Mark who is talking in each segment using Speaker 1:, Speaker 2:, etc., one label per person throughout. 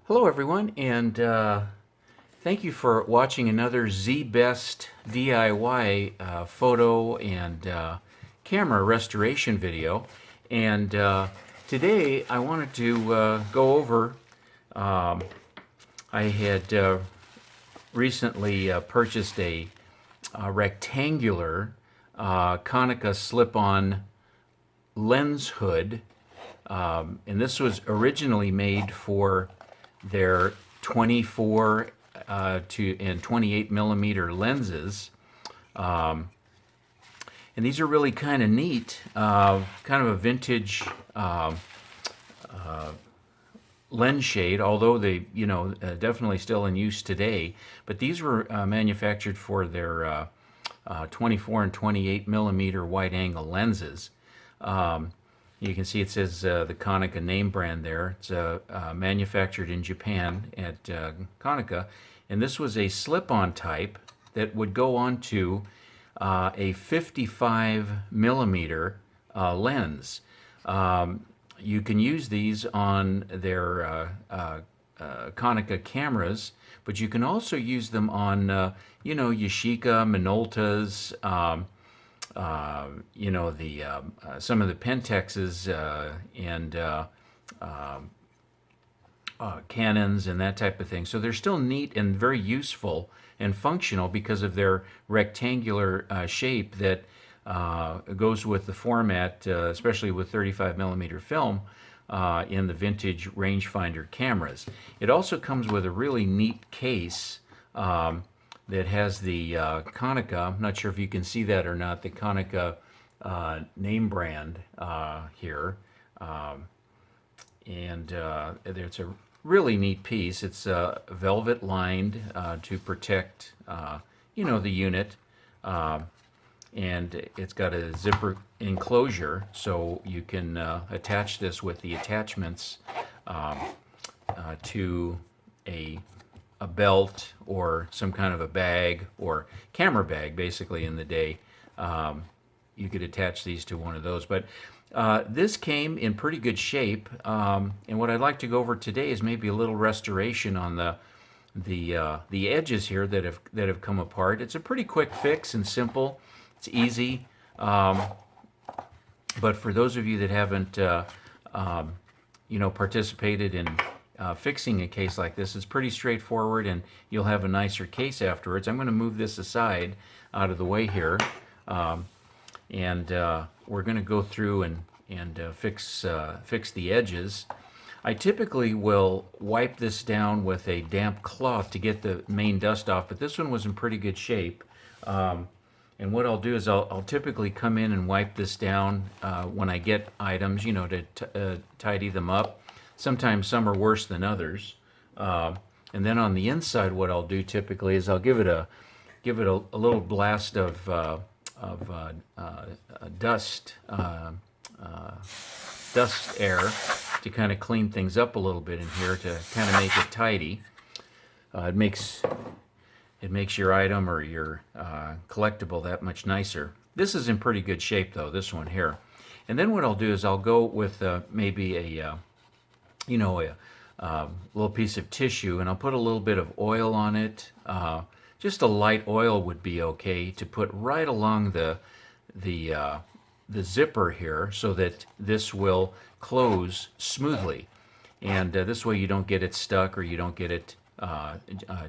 Speaker 1: Hello everyone, and thank you for watching another ZBest DIY photo and camera restoration video. And today I wanted to go over, I had recently purchased a rectangular Konica slip-on lens hood, and this was originally made for their 24 and 28 millimeter lenses. And these are really kind of neat, kind of a vintage lens shade, although they, definitely still in use today. But these were manufactured for their 24 and 28 millimeter wide angle lenses. You can see it says the Konica name brand there. It's manufactured in Japan at Konica. And this was a slip-on type that would go onto a 55 millimeter lens. You can use these on their Konica cameras, but you can also use them on, Yashica, Minoltas, some of the Pentexes and Canons and that type of thing. So they're still neat and very useful and functional because of their rectangular shape that goes with the format, especially with 35 millimeter film in the vintage rangefinder cameras. It also comes with a really neat case that has the Konica. I'm not sure if you can see that or not, the Konica name brand here. It's a really neat piece. It's velvet lined to protect, the unit. And it's got a zipper enclosure, so you can attach this with the attachments to a belt or some kind of a bag or camera bag, basically, in the day. You could attach these to one of those. But this came in pretty good shape, and what I'd like to go over today is maybe a little restoration on the edges here that have come apart. It's a pretty quick fix and simple. It's easy, but for those of you that haven't participated in fixing a case like this, it's pretty straightforward, and you'll have a nicer case afterwards. I'm going to move this aside out of the way here, and we're going to go through and fix the edges. I typically will wipe this down with a damp cloth to get the main dust off, but this one was in pretty good shape. And what I'll do is I'll typically come in and wipe this down when I get items, to tidy them up. Sometimes some are worse than others. And then on the inside, what I'll do typically is I'll give it a little blast of dust air to kind of clean things up a little bit in here to kind of make it tidy. It makes your item or your collectible that much nicer. This is in pretty good shape, though, this one here. And then what I'll do is I'll go with maybe a little piece of tissue, and I'll put a little bit of oil on it. Just a light oil would be okay to put right along the zipper here so that this will close smoothly. And this way you don't get it stuck or you don't get it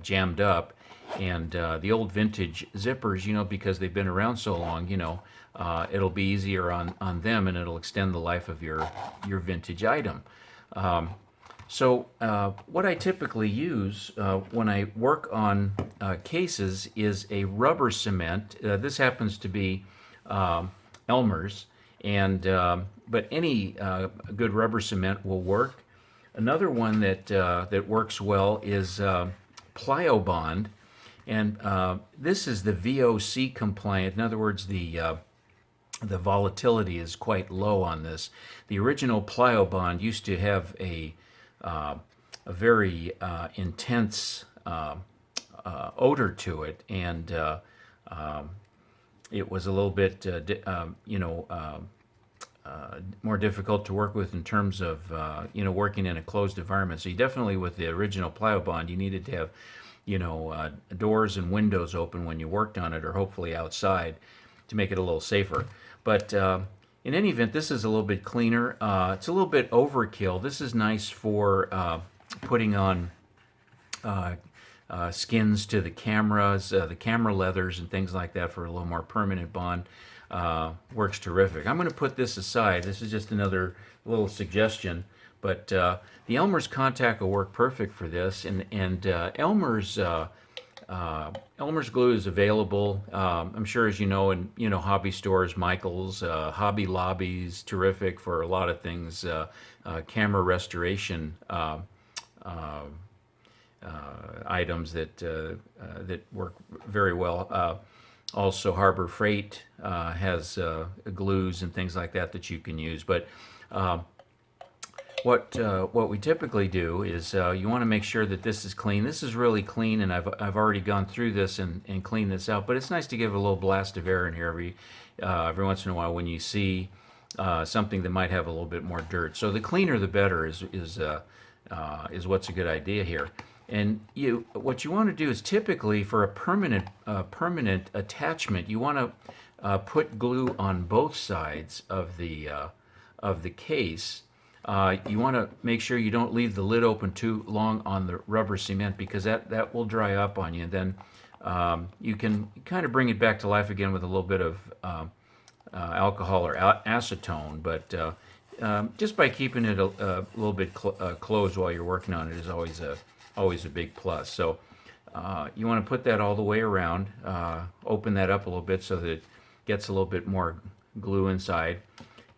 Speaker 1: jammed up. And the old vintage zippers, because they've been around so long, it'll be easier on them, and it'll extend the life of your vintage item. So what I typically use when I work on cases is a rubber cement. This happens to be Elmer's, but any good rubber cement will work. Another one that works well is Pliobond. And this is the VOC compliant. In other words, the volatility is quite low on this. The original Pliobond used to have a very intense odor to it, and it was a little bit, more difficult to work with in terms of working in a closed environment. So you definitely, with the original Plyo-Bond, you needed to have doors and windows open when you worked on it, or hopefully outside, to make it a little safer. But in any event, this is a little bit cleaner. It's a little bit overkill. This is nice for putting on skins to the cameras, the camera leathers and things like that for a little more permanent bond. Works terrific. I'm going to put this aside. This is just another little suggestion, but the Elmer's contact will work perfect for this. And Elmer's glue is available, I'm sure, as you know, in hobby stores. Michael's, Hobby Lobby's terrific for a lot of things. Camera restoration items that work very well. Also, Harbor Freight has glues and things like that you can use. But what we typically do is you want to make sure that this is clean. This is really clean, and I've already gone through this and cleaned this out. But it's nice to give a little blast of air in here every once in a while when you see something that might have a little bit more dirt. So the cleaner the better is what's a good idea here. And what you want to do is, typically for a permanent attachment, you want to put glue on both sides of the case. You want to make sure you don't leave the lid open too long on the rubber cement, because that will dry up on you. And then you can kind of bring it back to life again with a little bit of alcohol or acetone. But just by keeping it a little bit closed while you're working on it is always a big plus. So you want to put that all the way around, open that up a little bit so that it gets a little bit more glue inside.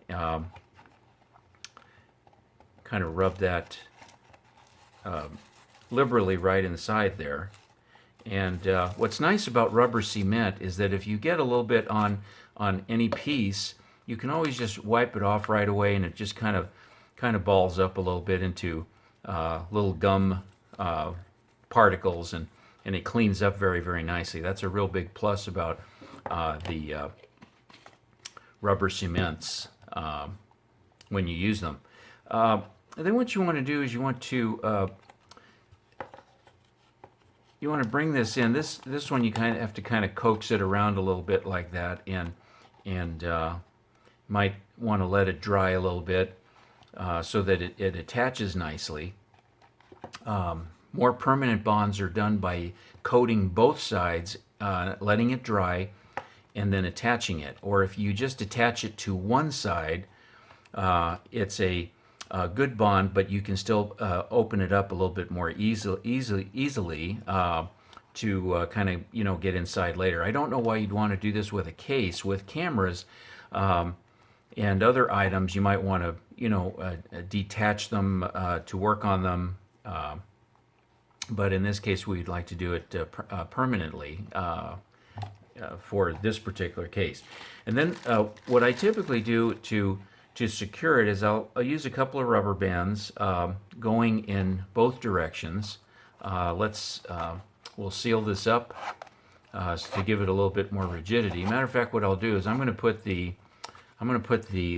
Speaker 1: Kind of rub that liberally right inside there. And what's nice about rubber cement is that if you get a little bit on any piece, you can always just wipe it off right away, and it just kind of balls up a little bit into little gum particles, and it cleans up very, very nicely. That's a real big plus about the rubber cements when you use them. And then what you want to do is you want to bring this in. This one you kind of have to kind of coax it around a little bit like that, and might want to let it dry a little bit so that it attaches nicely. More permanent bonds are done by coating both sides, letting it dry, and then attaching it. Or if you just attach it to one side, it's a good bond, but you can still open it up a little bit more easily to kind of get inside later. I don't know why you'd want to do this with a case. With cameras and other items, you might want to detach them to work on them. But in this case, we'd like to do it permanently for this particular case. And then what I typically do to secure it is I'll use a couple of rubber bands going in both directions. We'll seal this up to give it a little bit more rigidity. Matter of fact, what I'll do is I'm going to put the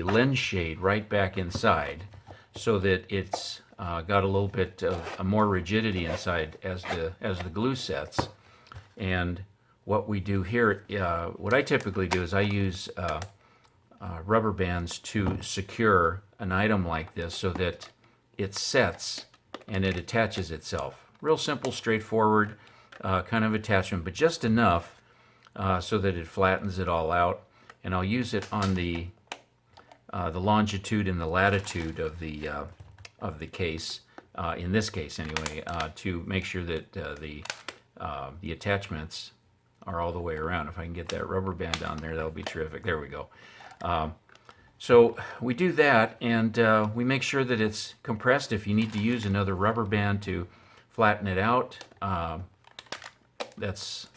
Speaker 1: lens shade right back inside, so that it's got a little bit of more rigidity inside as the glue sets. And what we do here, what I typically do is I use rubber bands to secure an item like this so that it sets and it attaches itself. Real simple, straightforward kind of attachment, but just enough so that it flattens it all out. And I'll use it on the longitude and the latitude of the case, in this case anyway, to make sure that the attachments are all the way around. If I can get that rubber band down there, that'll be terrific. There we go. So we do that, and we make sure that it's compressed. If you need to use another rubber band to flatten it out, that's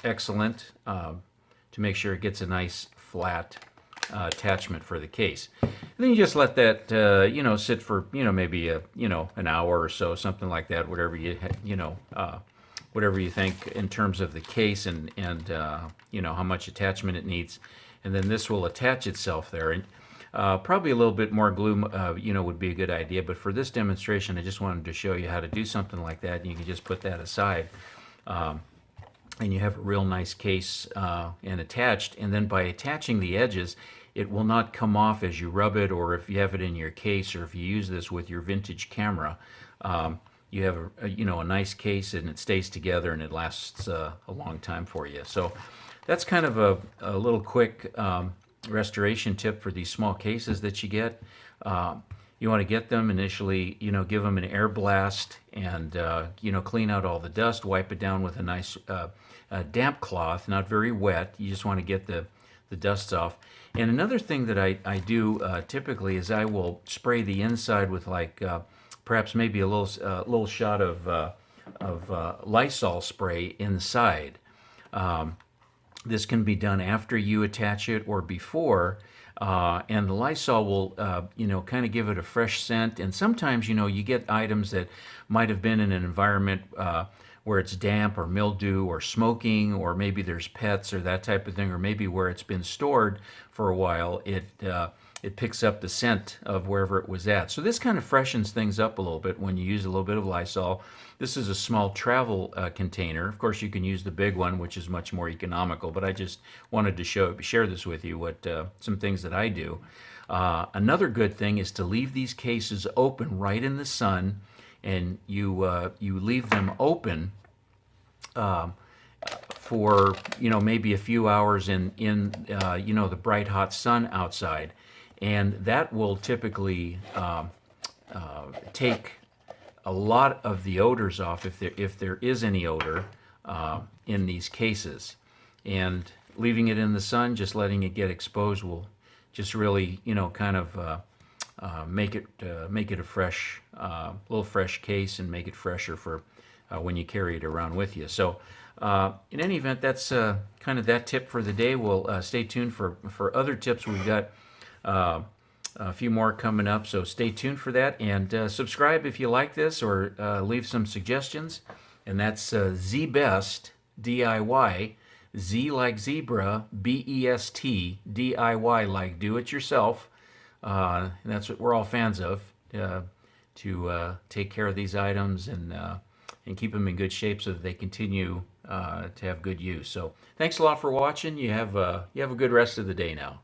Speaker 1: excellent, to make sure it gets a nice flat attachment for the case. And then you just let that sit for maybe an hour or so, something like that, whatever you think in terms of the case and how much attachment it needs. And then this will attach itself there. And Probably a little bit more glue, would be a good idea. But for this demonstration, I just wanted to show you how to do something like that. And you can just put that aside, and you have a real nice case and attached. And then by attaching the edges, it will not come off as you rub it, or if you have it in your case, or if you use this with your vintage camera. You have a nice case, and it stays together, and it lasts a long time for you. So that's kind of a little quick restoration tip for these small cases that you get. You want to get them initially, give them an air blast, and clean out all the dust, wipe it down with a nice damp cloth, not very wet. You just want to get the dust off. And another thing that I do typically is I will spray the inside with perhaps maybe a little shot of Lysol spray inside. This can be done after you attach it or before, and the Lysol will, kind of give it a fresh scent. And sometimes, you get items that might have been in an environment where it's damp or mildew or smoking, or maybe there's pets or that type of thing, or maybe where it's been stored for a while, it picks up the scent of wherever it was at. So this kind of freshens things up a little bit when you use a little bit of Lysol. This is a small travel container. Of course, you can use the big one, which is much more economical, but I just wanted to share this with you, some things that I do. Another good thing is to leave these cases open right in the sun, and you leave them open for maybe a few hours in the bright hot sun outside, and that will typically take a lot of the odors off, if there is any odor in these cases. And leaving it in the sun, just letting it get exposed, will just really kind of make it a fresh, little fresh case, and make it fresher for when you carry it around with you. So in any event, that's kind of that tip for the day. We'll stay tuned for other tips. We've got a few more coming up, so stay tuned for that, and subscribe if you like this, or leave some suggestions. And that's ZBESTDIY, Z like zebra, BEST, DIY like do it yourself. And that's what we're all fans of, to take care of these items and keep them in good shape so that they continue to have good use. So thanks a lot for watching. You have a good rest of the day now.